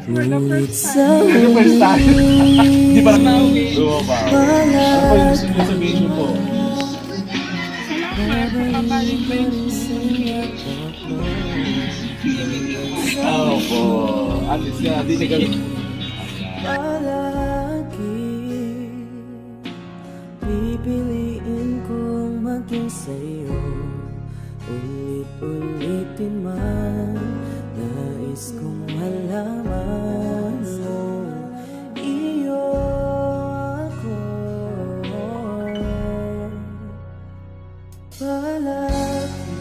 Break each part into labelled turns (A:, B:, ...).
A: For the first time.
B: Ano first time? Di ba?
A: Bawi.
B: Oo ba? Ano po yung gusto niyo sabihin niyo po?
A: Salamat sa pa-Valentine's
B: Oo po. At least di nagalit.
C: Palagi pipiliin kong maging sa'yo. Ulit-ulitin man, nais kong malaman mo. Iyo ako palagi.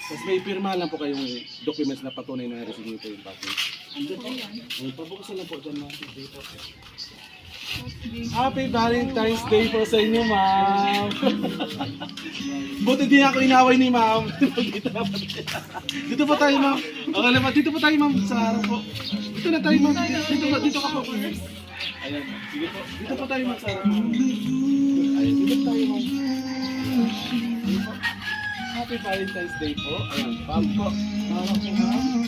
B: Tapos may pirma lang po kayong documents na patunay na receive niyo po yung package. Ay, pabukasan lang po dyan mga dito. Happy Valentine's Day po sa inyo, ma'am. Buti di ako inaway ni ma'am. Dito po tayo, ma'am. Okay naman, dito po tayo, ma'am, sa harap po. Dito na tayo, ma'am. Dito ka po. Ayan, sige po. Dito po tayo, ma'am, sa harap. Ayan, dito tayo, ma'am. Ayan po. Happy Valentine's Day po. Ayan, ma'am po. Ma'am po, ma'am.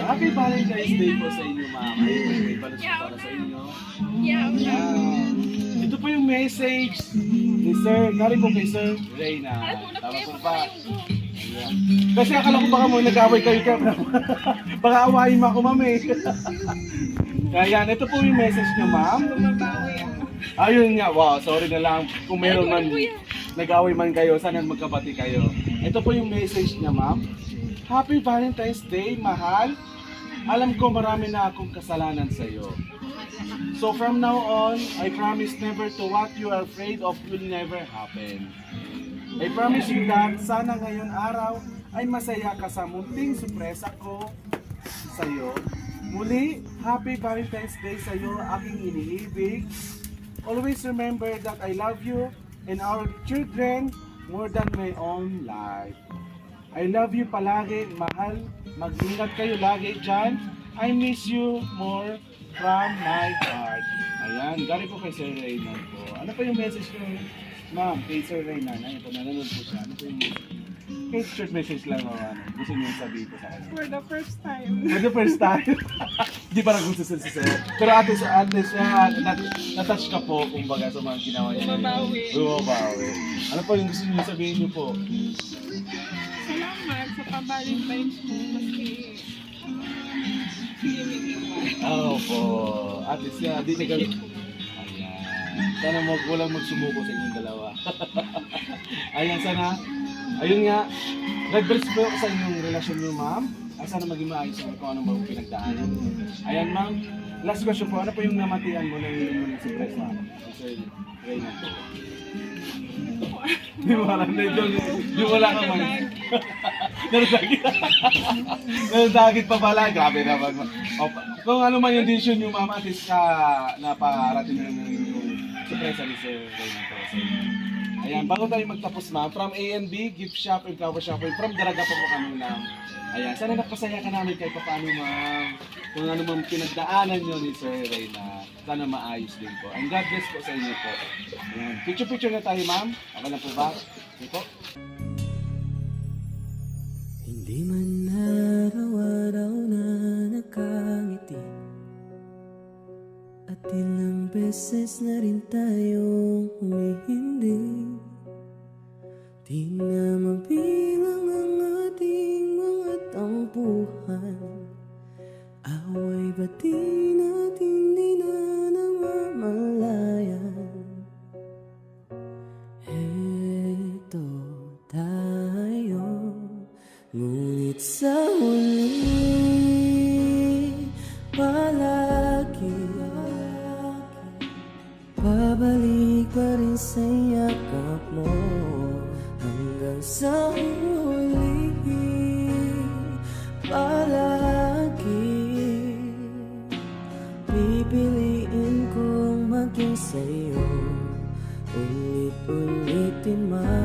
B: Happy Valentine's Day po sa inyo, ma'am. Ayun, may balas po para sa inyo. Yan. Ito po yung message ni Sir. Galing po kay Sir Reyna. Tama po ba? Ayan. Kasi akala ko baka mo nag-away kayo kaya baka awayin mo ako, ma'am eh. Kaya yan, ito po yung message niyo, ma'am. Ayun nga, wow, sorry na lang kung meron man nag-away man kayo, sana magkabati kayo. Ito po yung message niya, ma'am. Happy Valentine's Day, mahal. Alam ko marami na akong kasalanan sa iyo. So from now on, I promise never to what you are afraid of will never happen. I promise you that sana ngayon araw ay masaya ka sa munting sorpresa ko sa iyo. Muli, Happy Valentine's Day sa iyo, aking iniibig. Always remember that I love you and our children more than my own life. I love you palagi, mahal. Mag-ingat kayo lagi dyan. I miss you more from my heart. Ayan, galing po kay Sir Reyna po. Ano po yung message ko, ma'am, kay Sir Reyna? Ito, nanonood po siya. Ano po yung message? Kay short message lang, ma'am. Gusto niyo sabihin ko sa kanya.
A: For the first time.
B: For the first time. Di pa gusto sa Sir. Pero ate siya, natouch ka po, kumbaga, sa mga ginawa niya.
A: Bumabawi.
B: Bumabawi. Ano po yung gusto niyo sabihin niyo po?
A: Salamat sa pa-Valentine's mo. Maski
B: Oo po. At least di nagalit. Ayan. Sana walang magsumuko sa inyong dalawa. Ayan, sana. Ayun nga. God bless po sa inyong relasyon niyo, ma'am. Ay, sana maging maayos kung anong mga pinagdaanan. Ayan, ma'am. Last question po. Ano po yung namatian mo na yung surprise, ma'am? Sir Reyna po. Di wala na ito. Di wala ka man. Naradagit. Naradagit pa pala. Grabe naman. Kung ano man yung decision yung mama, at least naparating na yung surprise ni Sir Reyna po. Ayan, bago tayo magtapos, ma'am, from A and B, gift shop and flower shop, from Daraga po kami, ma'am. Ayan, sana napasaya ka namin kahit paano, ma'am. Kung ano man pinagdaanan nyo ni Sir Reyna, sana maayos din po. And God bless po sa inyo po. Ayan, picture-picture na tayo, ma'am. Okay na po ba? Okay po.
C: Hindi man araw-araw na nakangiti, at ilang beses na rin tayong humihindi. Di na mabilang ang ating mga tampuhan. Away ba't di natin di na namamalayan? Eto tayo, ngunit sa huli palagi pabalik pa rin sa yakap mo. Hanggang sa huli palagi pipiliin kong maging sa'yo. Ulit-ulitin man